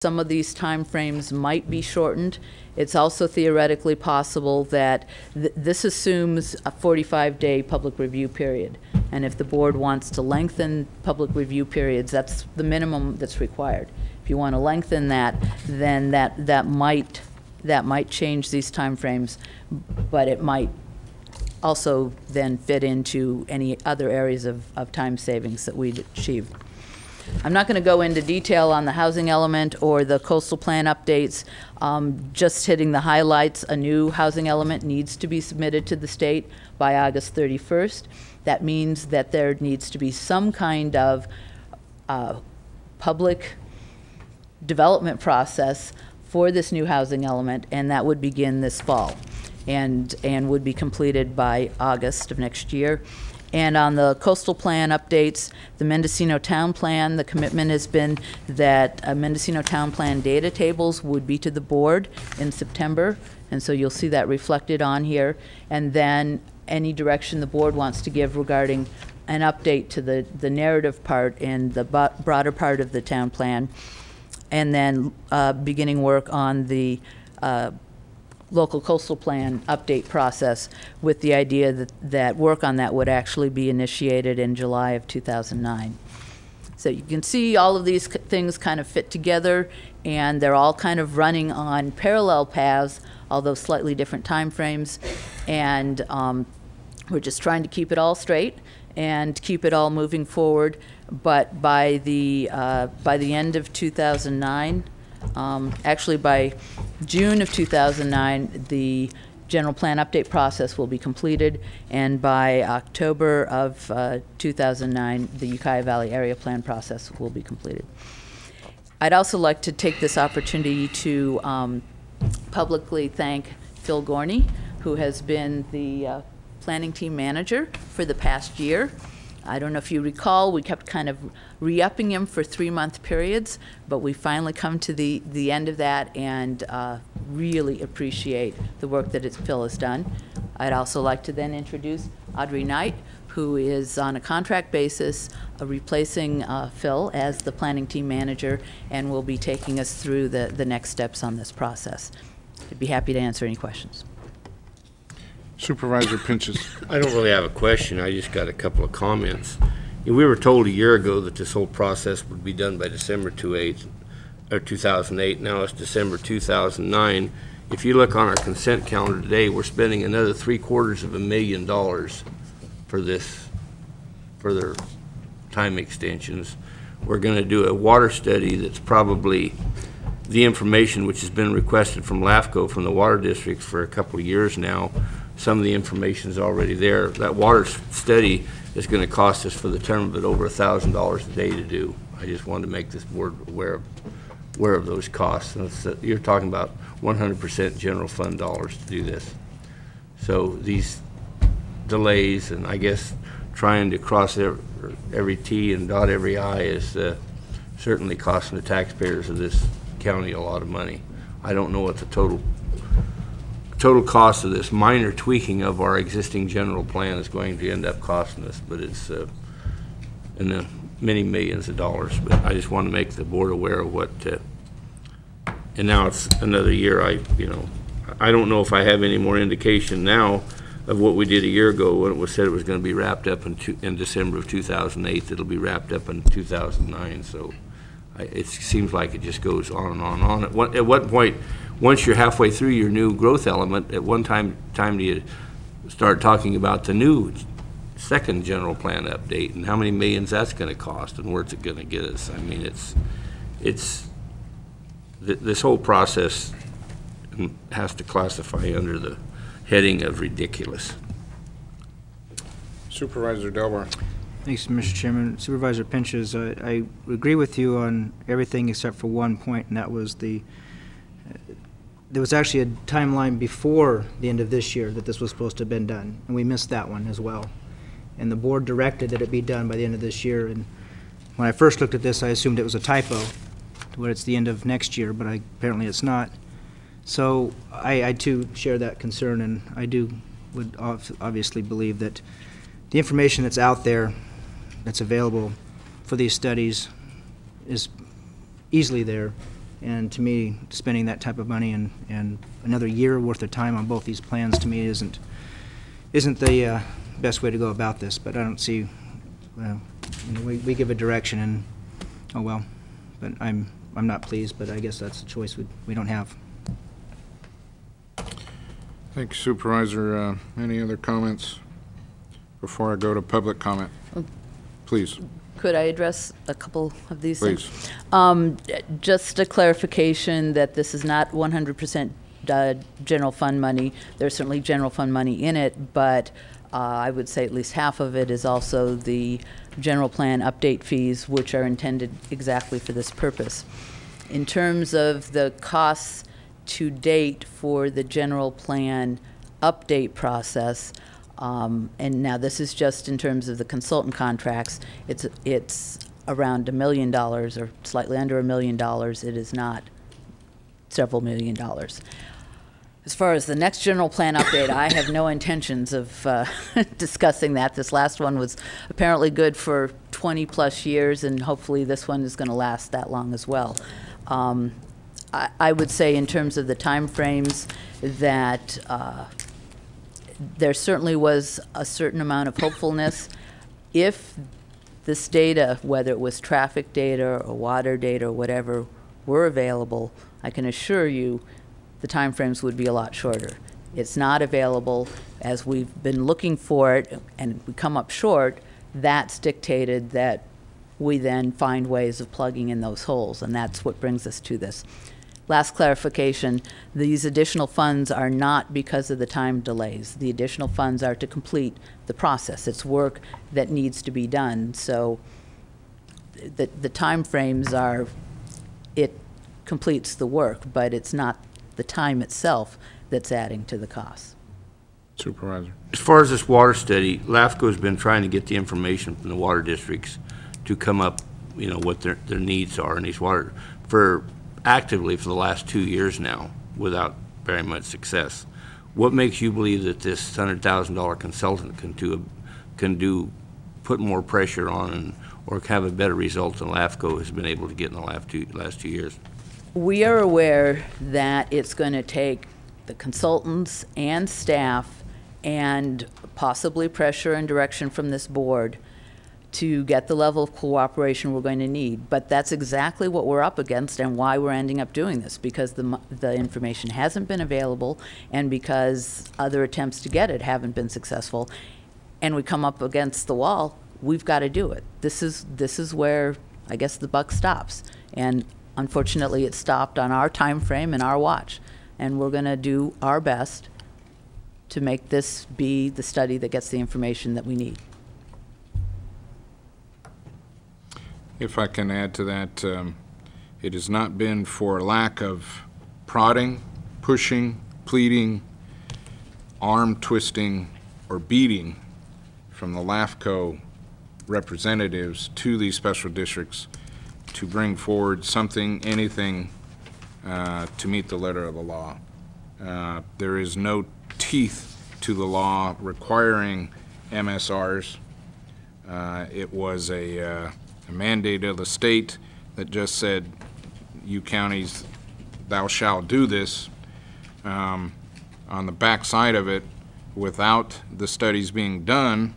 some of these timeframes might be shortened. It's also theoretically possible that this assumes a 45-day public review period. And if the board wants to lengthen public review periods, that's the minimum that's required. If you want to lengthen that, then that might change these timeframes, but it might also then fit into any other areas of time savings that we'd achieve. I'm not going to go into detail on the housing element or the coastal plan updates. Just hitting the highlights, a new housing element needs to be submitted to the state by August 31st. That means that there needs to be some kind of public development process for this new housing element, and that would begin this fall and would be completed by August of next year. And on the coastal plan updates, the Mendocino Town Plan, the commitment has been that Mendocino Town Plan data tables would be to the board in September, and so you'll see that reflected on here. And then any direction the board wants to give regarding an update to the narrative part and the broader part of the town plan, and then beginning work on the local coastal plan update process, with the idea that work on that would actually be initiated in July of 2009. So you can see all of these things kind of fit together, and they're all kind of running on parallel paths, although slightly different time frames. And we're just trying to keep it all straight and keep it all moving forward. But by the end of 2009, actually by June of 2009, the general plan update process will be completed, and by October of 2009, the Ukiah Valley Area Plan process will be completed. I'd also like to take this opportunity to publicly thank Phil Gorney, who has been the planning team manager for the past year. I don't know if you recall, we kept kind of re-upping him for 3-month periods, but we finally come to the end of that, and really appreciate the work that Phil has done. I'd also like to then introduce Audrey Knight, who is on a contract basis replacing Phil as the planning team manager, and will be taking us through the next steps on this process. I'd be happy to answer any questions. Supervisor Pinches. I don't really have a question. I just got a couple of comments. We were told a year ago that this whole process would be done by December 2008. Now it's December 2009. If you look on our consent calendar today, we're spending another $750,000 for this, for their time extensions. We're going to do a water study that's probably the information which has been requested from LAFCO, from the water districts, for a couple of years now. Some of the information is already there. That water study is going to cost us, for the term of it, over $1,000 a day to do. I just wanted to make this board aware of those costs. You're talking about 100% general fund dollars to do this. So these delays, and I guess trying to cross every T and dot every I, is certainly costing the taxpayers of this county a lot of money. I don't know what the total cost of this minor tweaking of our existing general plan is going to end up costing us, but it's in the many millions of dollars. But I just want to make the board aware of what, and now it's another year. I don't know if I have any more indication now of what we did a year ago when it was said it was going to be wrapped up in December of 2008. It'll be wrapped up in 2009. So it seems like it just goes on and on and on. At what point, once you're halfway through your new growth element, at one time do you start talking about the new second general plan update and how many millions that's going to cost and where's it going to get us? I mean, this whole process has to classify under the heading of ridiculous. Supervisor Delbar. Thanks, Mr. Chairman. Supervisor Pinches, I agree with you on everything except for one point, and that was there was actually a timeline before the end of this year that this was supposed to have been done, and we missed that one as well. And the board directed that it be done by the end of this year, and when I first looked at this, I assumed it was a typo, where it's the end of next year, but apparently it's not. So I too share that concern, and I would obviously believe that the information that's out there that's available for these studies is easily there And to me, spending that type of money and another year worth of time on both these plans, to me, isn't the best way to go about this. But I don't see, we give a direction and, oh well. But I'm not pleased, but I guess that's a choice we don't have. Thank you, Supervisor. Any other comments before I go to public comment? Please. Could I address a couple of these Please. things? Just a clarification that this is not 100% general fund money. There's certainly general fund money in it, but I would say at least half of it is also the general plan update fees, which are intended exactly for this purpose. In terms of the costs to date for the general plan update process, and now this is just in terms of the consultant contracts, it's around $1 million or slightly under $1 million. It is not several $1 million. As far as the next general plan update, I have no intentions of discussing that. This last one was apparently good for 20 plus years, and hopefully this one is going to last that long as well. I would say in terms of the time frames that there certainly was a certain amount of hopefulness. If this data, whether it was traffic data or water data or whatever, were available, I can assure you the time frames would be a lot shorter. It's not available. As we've been looking for it and we come up short, that's dictated that we then find ways of plugging in those holes, and that's what brings us to this. Last clarification, these additional funds are not because of the time delays. The additional funds are to complete the process. It's work that needs to be done. So the time frames are, it completes the work, but it's not the time itself that's adding to the cost. Supervisor. As far as this water study, LAFCO's been trying to get the information from the water districts to come up, what their needs are in these water, actively for the last 2 years now, without very much success. What makes you believe that this $100,000 consultant can put more pressure on or have a better result than LAFCO has been able to get in the last 2 years? We are aware that it's going to take the consultants and staff and possibly pressure and direction from this board to get the level of cooperation we're going to need. But that's exactly what we're up against and why we're ending up doing this, because the information hasn't been available and because other attempts to get it haven't been successful. And we come up against the wall, we've got to do it. This is where I guess the buck stops. And unfortunately, it stopped on our time frame and our watch. And we're going to do our best to make this be the study that gets the information that we need. If I can add to that, it has not been for lack of prodding, pushing, pleading, arm twisting, or beating from the LAFCO representatives to these special districts to bring forward something, anything, to meet the letter of the law. There is no teeth to the law requiring MSRs. It was a mandate of the state that just said, you counties, thou shalt do this. On the back side of it, without the studies being done,